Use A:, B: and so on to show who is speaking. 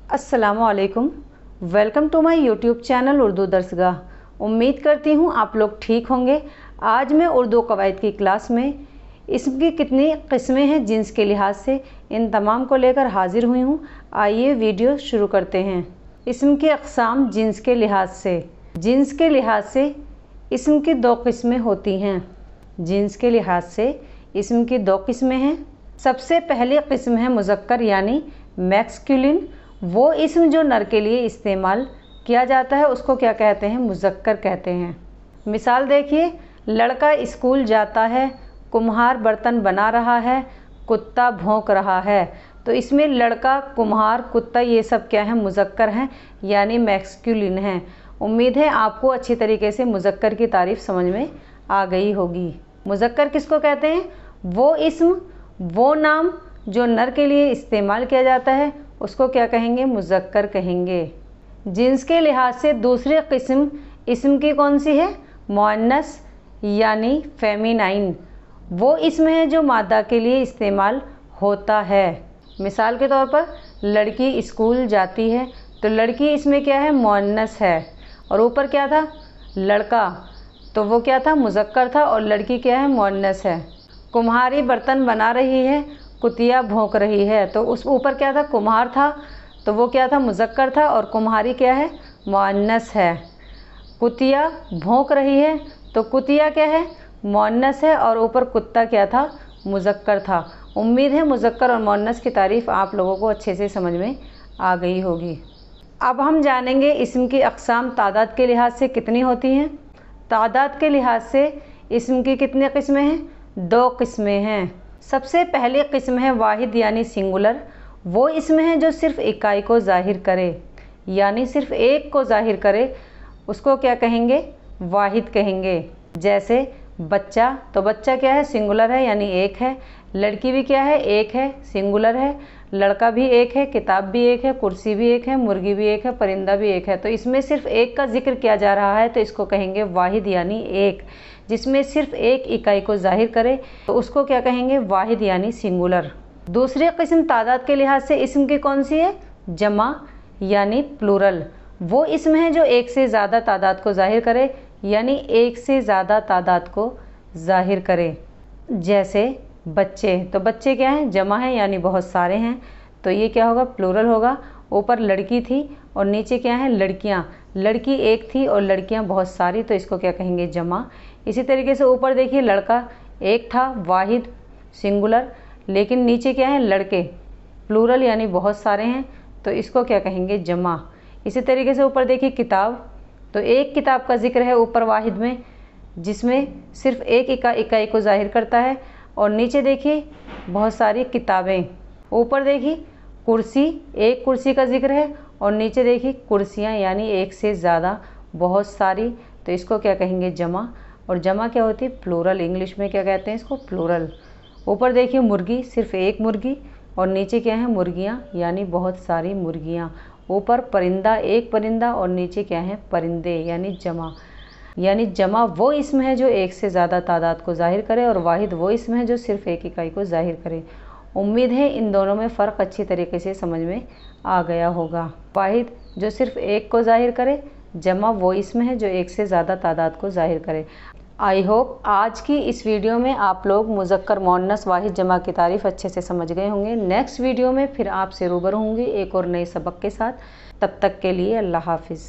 A: अस्सलामुअलैकुम। Welcome to my YouTube channel Urdu Darsgah. उम्मीद करती हूँ आप लोग ठीक होंगे। आज मैं उर्दू कवायद की क्लास में इस्म की कितनी किस्में हैं जिन्स के लिहाज से, इन तमाम को लेकर हाजिर हुई हूँ। आइए वीडियो शुरू करते हैं। इस्म की अक़साम जिन्स के लिहाज से। जिन्स के लिहाज से इस्म की दो किस्में होती हैं। जिन्स के लिहाज से इस्म की दो किस्में हैं। सबसे पहली किस्म है मुज़क्कर यानी मैस्कुलिन। वो इस्म जो नर के लिए इस्तेमाल किया जाता है उसको क्या कहते हैं? मुज़क्कर कहते हैं। मिसाल देखिए, लड़का स्कूल जाता है, कुम्हार बर्तन बना रहा है, कुत्ता भौंक रहा है। तो इसमें लड़का, कुम्हार, कुत्ता ये सब क्या है? मुज़क्कर हैं यानी मैस्कुलिन हैं। उम्मीद है आपको अच्छी तरीके से मुज़क्कर की तारीफ़ समझ में आ गई होगी। मुज़क्कर किसको कहते हैं? वो इस्म, वो नाम जो नर के लिए इस्तेमाल किया जाता है उसको क्या कहेंगे? मुज़क्कर कहेंगे। जिन्स के लिहाज से दूसरी किस्म इस्म की कौन सी है? मुअन्नस यानी फेमिनाइन। वो इस्म है जो मादा के लिए इस्तेमाल होता है। मिसाल के तौर पर लड़की स्कूल जाती है, तो लड़की इसमें क्या है? मुअन्नस है। और ऊपर क्या था? लड़का, तो वो क्या था? मुज़क्कर था, और लड़की क्या है? मुअन्नस है। कुम्हारी बर्तन बना रही है, कुतिया भौंक रही है। तो उस ऊपर क्या था? कुम्हार था, तो वो क्या था? मुज़क्कर था, और कुम्हारी क्या है? मुअन्नस है। कुतिया भौंक रही है, तो कुतिया क्या है? मुअन्नस है, और ऊपर कुत्ता क्या था? मुज़क्कर था। उम्मीद है मुज़क्कर और मुअन्नस की तारीफ़ आप लोगों को अच्छे से समझ में आ गई होगी। अब हम जानेंगे इस्म की अक़साम तादाद के लिहाज से कितनी होती हैं। तादाद के लिहाज से इस्म की कितनी किस्में हैं? दो किस्में हैं। सबसे पहली किस्म है वाहिद यानी सिंगुलर। वो इस्म है जो सिर्फ़ इकाई को ज़ाहिर करे यानी सिर्फ़ एक को ज़ाहिर करे, उसको क्या कहेंगे? वाहिद कहेंगे। जैसे बच्चा, तो बच्चा क्या है? सिंगुलर है यानी एक है। लड़की भी क्या है? एक है, सिंगुलर है। लड़का भी एक है, किताब भी एक है, कुर्सी भी एक है, मुर्गी भी एक है, परिंदा भी एक है। तो इसमें सिर्फ एक का जिक्र किया जा रहा है, तो इसको कहेंगे वाहिद यानी एक। जिसमें सिर्फ एक इकाई को जाहिर करे तो उसको क्या कहेंगे? वाहिद यानी सिंगुलर। दूसरी किस्म तादाद के लिहाज से इस्म की कौन सी है? जमा यानी प्लूरल। वो इस्म है जो एक से ज़्यादा तादाद को जाहिर करे यानी एक से ज़्यादा तादाद को जाहिर करे। जैसे बच्चे, तो बच्चे क्या हैं? जमा है यानी बहुत सारे हैं, तो ये क्या होगा? प्लूरल होगा। ऊपर लड़की थी और नीचे क्या है? लड़कियां। लड़की एक थी और लड़कियां बहुत सारी, तो इसको क्या कहेंगे? जमा। इसी तरीके से ऊपर देखिए, लड़का एक था, वाहिद, सिंगुलर, लेकिन नीचे क्या है? लड़के, प्लूरल यानी बहुत सारे हैं, तो इसको क्या कहेंगे? जमा। इसी तरीके से ऊपर देखिए किताब, तो एक किताब का जिक्र है ऊपर वाहिद में, जिसमें सिर्फ एक इकाई को जाहिर करता है, और नीचे देखिए बहुत सारी किताबें। ऊपर देखिए कुर्सी, एक कुर्सी का जिक्र है, और नीचे देखिए कुर्सियाँ यानी एक से ज़्यादा, बहुत सारी, तो इसको क्या कहेंगे? जमा। और जमा क्या होती है? प्लूरल। इंग्लिश में क्या कहते हैं इसको? प्लूरल। ऊपर देखिए मुर्गी, सिर्फ एक मुर्गी, और नीचे क्या है? मुर्गियाँ यानी बहुत सारी मुर्गियाँ। ऊपर परिंदा, एक परिंदा, और नीचे क्या है? परिंदे यानी जमा। यानी जमा वो इस्म है जो एक से ज़्यादा तादाद को जाहिर करे, और वाहिद वो इस्म है जो सिर्फ एक इकाई को जाहिर करे। उम्मीद है इन दोनों में फ़र्क अच्छी तरीके से समझ में आ गया होगा। वाहिद जो सिर्फ एक को जाहिर करे, जमा वो इस्म है जो एक से ज़्यादा तादाद को जाहिर करे। आई होप आज की इस वीडियो में आप लोग मुज़क्कर, मुअन्नस, वाहिद, जमा की तारीफ़ अच्छे से समझ गए होंगे। नेक्स्ट वीडियो में फिर आपसे रूबरू होंगी एक और नए सबक के साथ। तब तक के लिए अल्लाह हाफिज़।